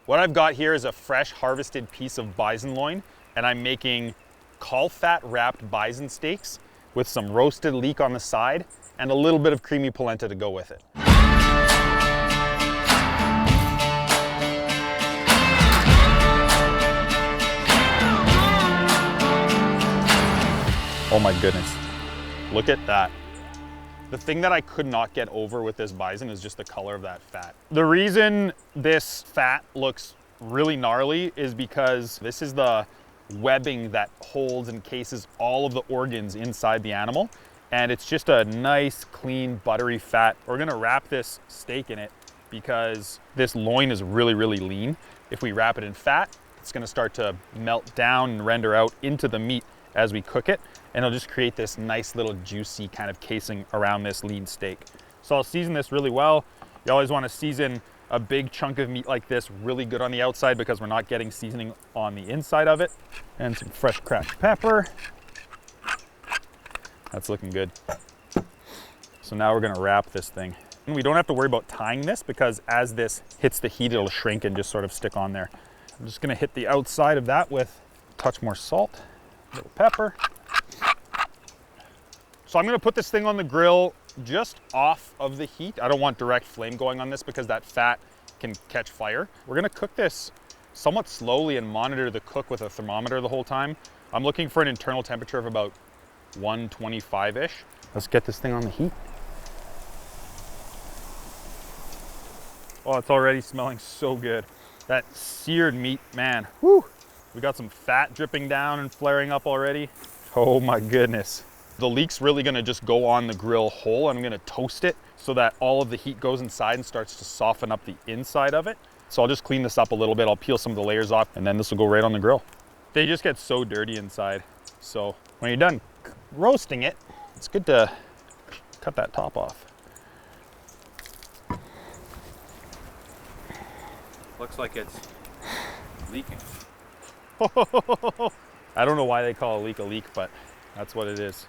What I've got here is a fresh harvested piece of bison loin, and I'm making caul fat wrapped bison steaks with some roasted leek on the side and a little bit of creamy polenta to go with it. Oh my goodness, look at that. The thing that I could not get over with this bison is just the color of that fat. The reason this fat looks really gnarly is because this is the webbing that holds and cases all of the organs inside the animal. And it's just a nice, clean, buttery fat. We're gonna wrap this steak in it because this loin is really, really lean. If we wrap it in fat, it's gonna start to melt down and render out into the meat as we cook it, and it'll just create this nice little juicy kind of casing around this lean steak. So I'll season this really well. You always want to season a big chunk of meat like this really good on the outside because we're not getting seasoning on the inside of it. And some fresh cracked pepper. That's looking good. So now we're gonna wrap this thing. And we don't have to worry about tying this because as this hits the heat, it'll shrink and just sort of stick on there. I'm just gonna hit the outside of that with a touch more salt. A little pepper. So I'm gonna put this thing on the grill just off of the heat. I don't want direct flame going on this because that fat can catch fire. We're gonna cook this somewhat slowly and monitor the cook with a thermometer the whole time. I'm looking for an internal temperature of about 125-ish. Let's get this thing on the heat. Oh, it's already smelling so good. That seared meat, man, whoo! We got some fat dripping down and flaring up already. Oh my goodness. The leek's really gonna just go on the grill whole. I'm gonna toast it so that all of the heat goes inside and starts to soften up the inside of it. So I'll just clean this up a little bit. I'll peel some of the layers off and then this will go right on the grill. They just get so dirty inside. So when you're done roasting it, it's good to cut that top off. Looks like it's leaking. I don't know why they call a leek, but that's what it is.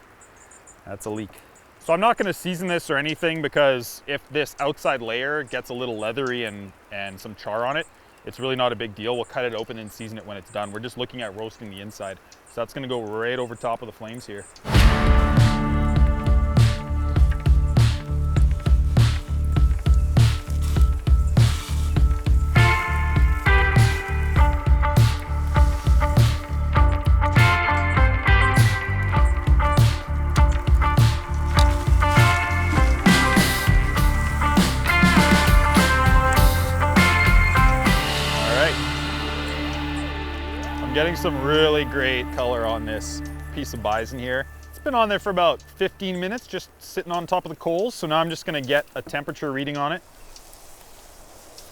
That's a leek. So I'm not gonna season this or anything because if this outside layer gets a little leathery and some char on it, it's really not a big deal. We'll cut it open and season it when it's done. We're just looking at roasting the inside. So that's gonna go right over top of the flames here. Getting some really great color on this piece of bison here. It's been on there for about 15 minutes, just sitting on top of the coals. So now I'm just gonna get a temperature reading on it.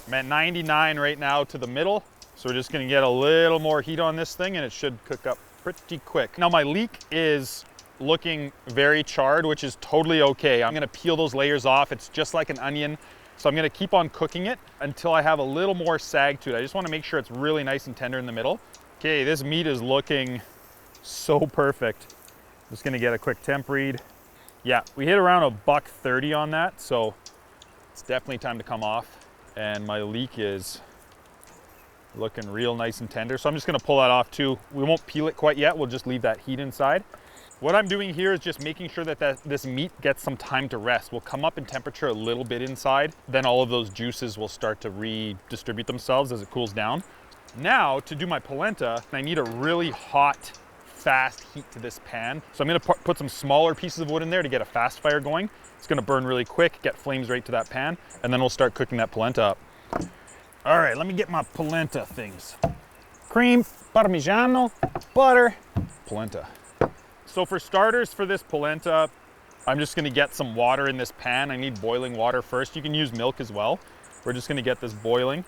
I'm at 99 right now to the middle. So we're just gonna get a little more heat on this thing and it should cook up pretty quick. Now my leek is looking very charred, which is totally okay. I'm gonna peel those layers off. It's just like an onion. So I'm gonna keep on cooking it until I have a little more sag to it. I just wanna make sure it's really nice and tender in the middle. Okay, this meat is looking so perfect. Just gonna get a quick temp read. Yeah, we hit around $130 on that, so it's definitely time to come off. And my leek is looking real nice and tender. So I'm just gonna pull that off too. We won't peel it quite yet, we'll just leave that heat inside. What I'm doing here is just making sure that this meat gets some time to rest. We'll come up in temperature a little bit inside, then all of those juices will start to redistribute themselves as it cools down. Now, to do my polenta, I need a really hot, fast heat to this pan. So I'm gonna put some smaller pieces of wood in there to get a fast fire going. It's gonna burn really quick, get flames right to that pan, and then we'll start cooking that polenta up. All right, let me get my polenta things. Cream, parmigiano, butter, polenta. So for starters for this polenta, I'm just gonna get some water in this pan. I need boiling water first. You can use milk as well. We're just gonna get this boiling.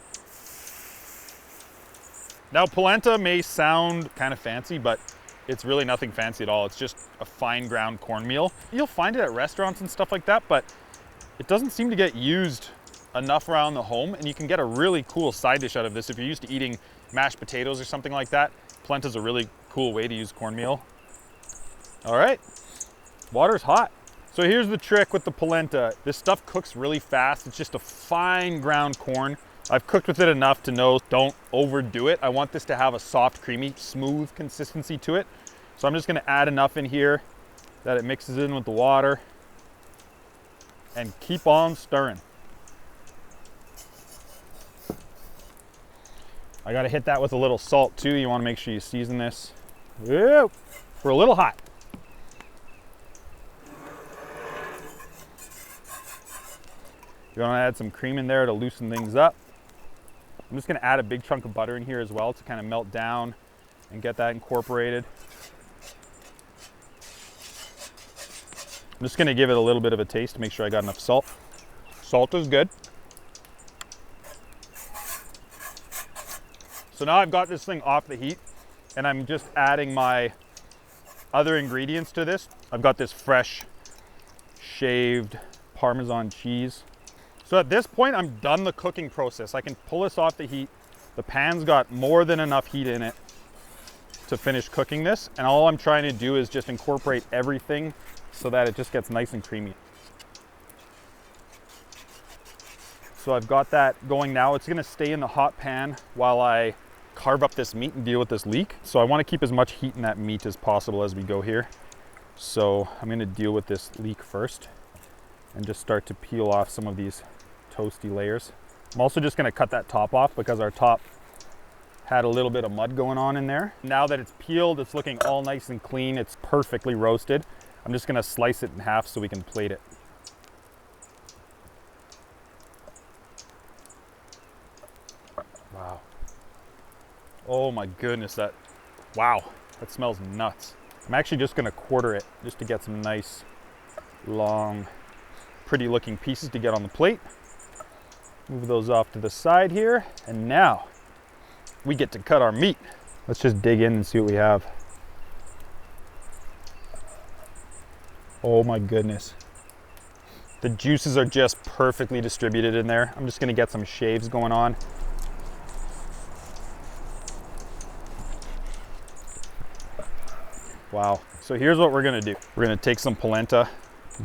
Now polenta may sound kind of fancy, but it's really nothing fancy at all. It's just a fine ground cornmeal. You'll find it at restaurants and stuff like that, but it doesn't seem to get used enough around the home, and you can get a really cool side dish out of this. If you're used to eating mashed potatoes or something like that, polenta's a really cool way to use cornmeal. All right, water's hot. So here's the trick with the polenta. This stuff cooks really fast. It's just a fine ground corn. I've cooked with it enough to know don't overdo it. I want this to have a soft, creamy, smooth consistency to it. So I'm just gonna add enough in here that it mixes in with the water and keep on stirring. I gotta hit that with a little salt too. You wanna make sure you season this. Whoa, we're a little hot. You wanna add some cream in there to loosen things up. I'm just gonna add a big chunk of butter in here as well to kind of melt down and get that incorporated. I'm just gonna give it a little bit of a taste to make sure I got enough salt. Salt is good. So now I've got this thing off the heat and I'm just adding my other ingredients to this. I've got this fresh shaved Parmesan cheese. So at this point, I'm done the cooking process. I can pull this off the heat. The pan's got more than enough heat in it to finish cooking this. And all I'm trying to do is just incorporate everything so that it just gets nice and creamy. So I've got that going now. It's gonna stay in the hot pan while I carve up this meat and deal with this leek. So I wanna keep as much heat in that meat as possible as we go here. So I'm gonna deal with this leek first and just start to peel off some of these toasty layers. I'm also just gonna cut that top off because our top had a little bit of mud going on in there. Now that it's peeled, it's looking all nice and clean. It's perfectly roasted. I'm just gonna slice it in half so we can plate it. Wow. Oh my goodness, wow, that smells nuts. I'm actually just gonna quarter it just to get some nice, long, pretty looking pieces to get on the plate. Move those off to the side here. And now we get to cut our meat. Let's just dig in and see what we have. Oh my goodness. The juices are just perfectly distributed in there. I'm just gonna get some shaves going on. Wow. So here's what we're gonna do. We're gonna take some polenta,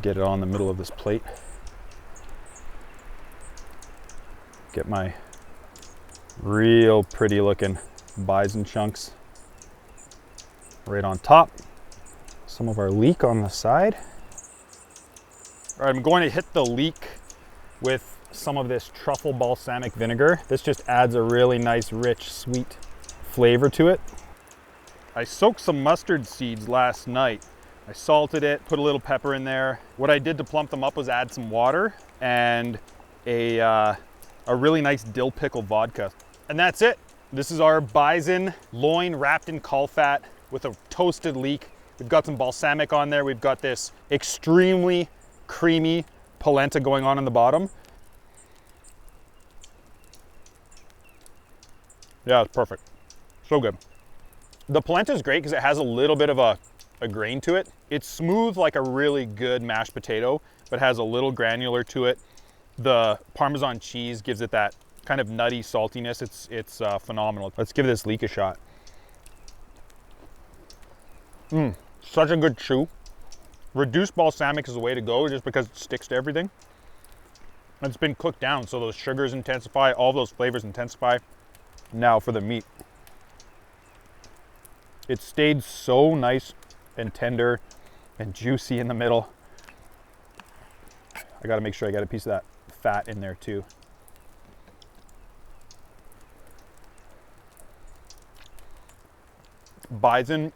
get it on the middle of this plate. Get my real pretty looking bison chunks right on top. Some of our leek on the side. All right, I'm going to hit the leek with some of this truffle balsamic vinegar. This just adds a really nice, rich, sweet flavor to it. I soaked some mustard seeds last night. I salted it, put a little pepper in there. What I did to plump them up was add some water and a really nice dill pickle vodka. And that's it. This is our bison loin wrapped in caul fat with a toasted leek. We've got some balsamic on there. We've got this extremely creamy polenta going on in the bottom. Yeah, it's perfect. So good. The polenta is great because it has a little bit of a grain to it. It's smooth like a really good mashed potato, but has a little granular to it. The Parmesan cheese gives it that kind of nutty saltiness. It's phenomenal. Let's give this leek a shot. Such a good chew. Reduced balsamic is the way to go just because it sticks to everything. It's been cooked down, so those sugars intensify, all those flavors intensify. Now for the meat. It stayed so nice and tender and juicy in the middle. I gotta make sure I get a piece of that fat in there too. Bison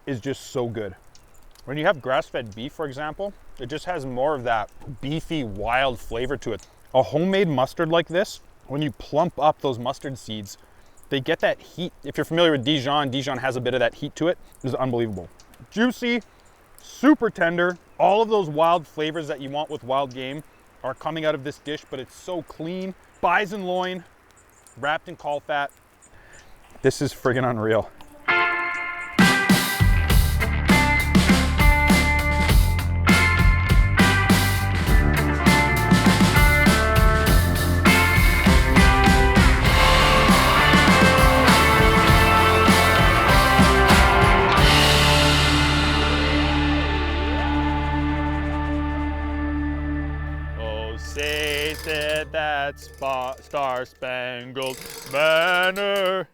is just so good. When you have grass-fed beef, for example, it just has more of that beefy, wild flavor to it. A homemade mustard like this, when you plump up those mustard seeds, they get that heat. If you're familiar with Dijon, Dijon has a bit of that heat to it. It's unbelievable. Juicy, super tender. All of those wild flavors that you want with wild game are coming out of this dish, but it's so clean. Bison loin, wrapped in caul fat. This is friggin' unreal. Say that that star-spangled banner.